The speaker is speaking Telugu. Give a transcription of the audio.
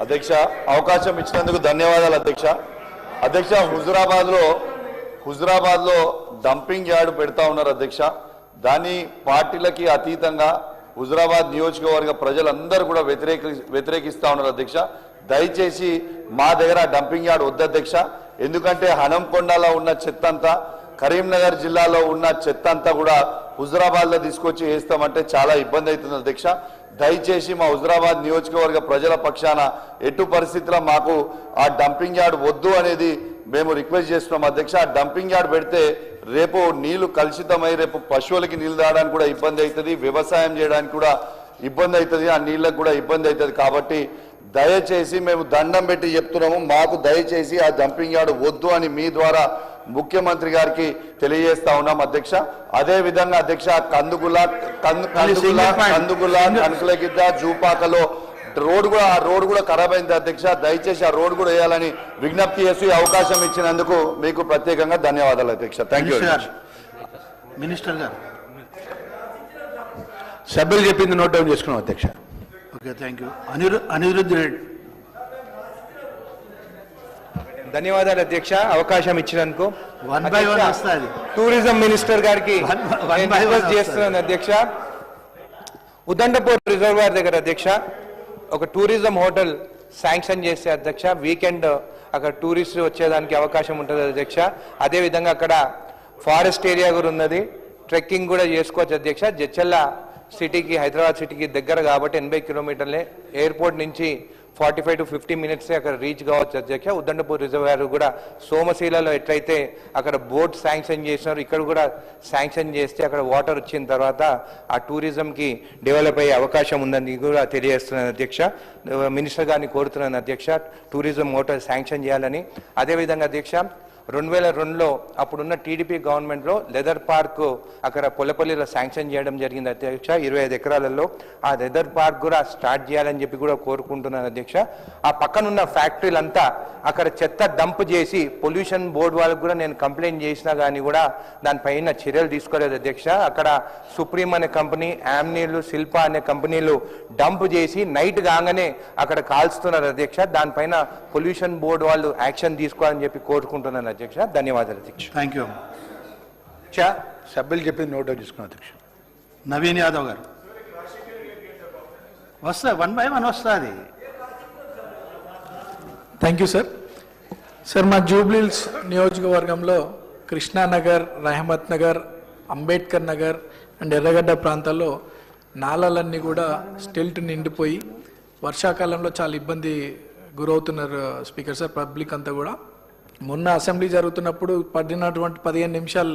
అధ్యక్ష అవకాశం ఇచ్చినందుకు ధన్యవాదాలు అధ్యక్ష. అధ్యక్ష హుజురాబాద్ లో డంపింగ్ యార్డ్ పెడతా ఉన్నారు అధ్యక్ష. దాని పార్టీలకి అతీతంగా హుజురాబాద్ నియోజకవర్గ ప్రజలందరూ కూడా వ్యతిరేకిస్తా ఉన్నారు అధ్యక్ష. దయచేసి మా దగ్గర డంపింగ్ యార్డ్ వద్దు అధ్యక్ష. ఎందుకంటే హనంకొండలో ఉన్న చెత్త అంతా, కరీంనగర్ జిల్లాలో ఉన్న చెత్త అంతా కూడా హుజురాబాద్ లో తీసుకొచ్చి వేస్తామంటే చాలా ఇబ్బంది అవుతుంది అధ్యక్ష. దయచేసి మా హుజురాబాద్ నియోజకవర్గ ప్రజల పక్షాన ఎటు పరిస్థితుల్లో మాకు ఆ డంపింగ్ యార్డ్ వద్దు అనేది మేము రిక్వెస్ట్ చేస్తున్నాం అధ్యక్ష. ఆ డంపింగ్ యార్డ్ పెడితే రేపు నీళ్లు కలుషితమై రేపు పశువులకి నీళ్లు తాగడానికి కూడా ఇబ్బంది అవుతుంది, వ్యవసాయం చేయడానికి కూడా ఇబ్బంది అవుతుంది, ఆ నీళ్ళకు కూడా ఇబ్బంది అవుతుంది. కాబట్టి దయచేసి మేము దండం పెట్టి చెప్తున్నాము, మాకు దయచేసి ఆ డంపింగ్ యార్డ్ వద్దు అని మీ ద్వారా ముఖ్యమంత్రి గారికి తెలియజేస్తా ఉన్నాం అధ్యక్ష. అదే విధంగా అధ్యక్ష కందుగుల కనకలగిద్ద జూపాకలో రోడ్ కూడా ఖరాబ్ అయింది అధ్యక్ష. దయచేసి ఆ రోడ్ కూడా వేయాలని విజ్ఞప్తి చేసి అవకాశం ఇచ్చినందుకు మీకు ప్రత్యేకంగా ధన్యవాదాలు అధ్యక్ష. Thank you. మినిస్టర్ గారు సభ్యులు చెప్పింది నోట్ డౌన్ చేసుకున్నాం అధ్యక్ష. Okay, thank you. Anirudh Reddy. ధన్యవాదాలు అధ్యక్ష అవకాశం ఇచ్చినందుకు. టూరిజం మినిస్టర్ గారికి చేస్తున్నాను అధ్యక్ష. ఉదండపూర్ రిజర్వాయర్ దగ్గర అధ్యక్ష ఒక టూరిజం హోటల్ శాంక్షన్ చేస్తే అధ్యక్ష వీకెండ్ అక్కడ టూరిస్టులు వచ్చేదానికి అవకాశం ఉంటుంది అధ్యక్ష. అదేవిధంగా అక్కడ ఫారెస్ట్ ఏరియా కూడా ఉన్నది, ట్రెక్కింగ్ కూడా చేసుకోవచ్చు అధ్యక్ష. జడ్చల్ల సిటీకి హైదరాబాద్ సిటీకి దగ్గర కాబట్టి 80 కిలోమీటర్లే, ఎయిర్పోర్ట్ నుంచి 45 to 50 minutes అక్కడ రీచ్ కావచ్చు అధ్యక్ష. ఉదండపూర్ రిజర్వాయర్ కూడా సోమశీలలో ఎట్లయితే అక్కడ బోట్ శాంక్షన్ చేసినారు, ఇక్కడ కూడా శాంక్షన్ చేస్తే అక్కడ వాటర్ వచ్చిన తర్వాత ఆ టూరిజంకి డెవలప్ అయ్యే అవకాశం ఉందని కూడా తెలియజేస్తున్నాను అధ్యక్ష. మినిస్టర్ గారిని కోరుతున్నాను అధ్యక్ష టూరిజం హోటల్ శాంక్షన్ చేయాలని. అదేవిధంగా అధ్యక్ష 2002లో అప్పుడున్న టీడీపీ గవర్నమెంట్లో లెదర్ పార్క్ అక్కడ పొలపల్లిలో శాంక్షన్ చేయడం జరిగింది అధ్యక్ష 25 ఎకరాలలో. ఆ లెదర్ పార్క్ కూడా స్టార్ట్ చేయాలని చెప్పి కూడా కోరుకుంటున్నాను అధ్యక్ష. ఆ పక్కనున్న ఫ్యాక్టరీలంతా అక్కడ చెత్త డంప్ చేసి పొల్యూషన్ బోర్డు వాళ్ళకు కూడా నేను కంప్లైంట్ చేసినా కానీ కూడా దానిపైన చర్యలు తీసుకోలేదు అధ్యక్ష. అక్కడ సుప్రీం అనే కంపెనీ, యామ్నీలు, శిల్ప అనే కంపెనీలు డంప్ చేసి నైట్ కాగానే అక్కడ కాల్స్తున్నారు అధ్యక్ష. దానిపైన పొల్యూషన్ బోర్డు వాళ్ళు యాక్షన్ తీసుకోవాలని చెప్పి కోరుకుంటున్నాను అధ్యక్ష. ధన్యవాదాలు అధ్యక్ష. Thank you. సభ్యులు చెప్పింది నోట్ డౌన్ చేసుకున్నాం అధ్యక్ష. నవీన్ యాదవ్ గారు వస్తా 1 by 1 వస్తుంది. Thank you sir. సార్ మా జూబ్లీహిల్స్ నియోజకవర్గంలో కృష్ణానగర్, రహమత్ నగర్, అంబేద్కర్ నగర్ అండ్ ఎర్రగడ్డ ప్రాంతాల్లో నాలాలన్నీ కూడా స్టిల్ట్ నిండిపోయి వర్షాకాలంలో చాలా ఇబ్బంది గురవుతున్నారు స్పీకర్ సార్, పబ్లిక్ అంతా కూడా. మొన్న అసెంబ్లీ జరుగుతున్నప్పుడు పడినటువంటి 15 నిమిషాలు